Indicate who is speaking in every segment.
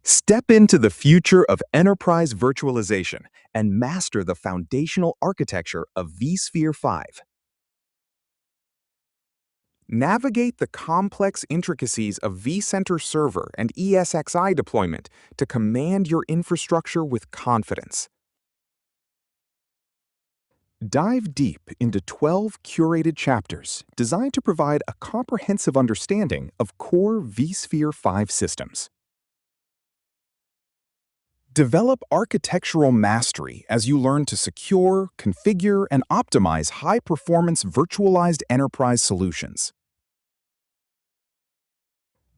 Speaker 1: Step into the future of enterprise virtualization and master the foundational architecture of vSphere 5. Navigate the complex intricacies of vCenter server and ESXi deployment to command your infrastructure with confidence. Dive deep into 12 curated chapters designed to provide a comprehensive understanding of core vSphere 5 systems. Develop architectural mastery as you learn to secure, configure, and optimize high-performance virtualized enterprise solutions.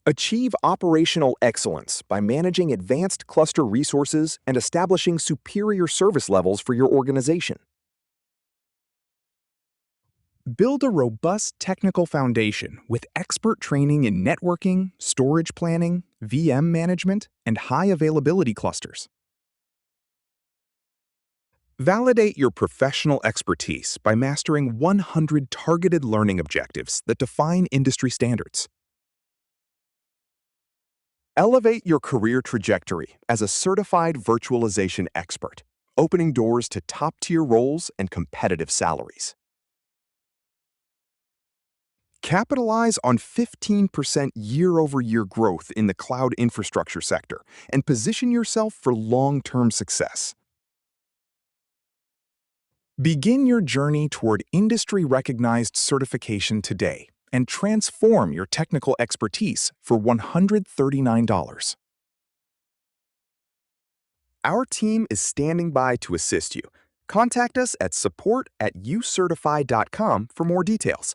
Speaker 1: Achieve operational excellence by managing advanced cluster resources and establishing superior service levels for your organization. Build a robust technical foundation with expert training in networking, storage planning, VM management, and high-availability clusters. Validate your professional expertise by mastering 100 targeted learning objectives that define industry standards. Elevate your career trajectory as a certified virtualization expert, opening doors to top-tier roles and competitive salaries. Capitalize on 15% year-over-year growth in the cloud infrastructure sector and position yourself for long-term success. Begin your journey toward industry-recognized certification today and transform your technical expertise for $139. Our team is standing by to assist you. Contact us at support@ucertify.com for more details.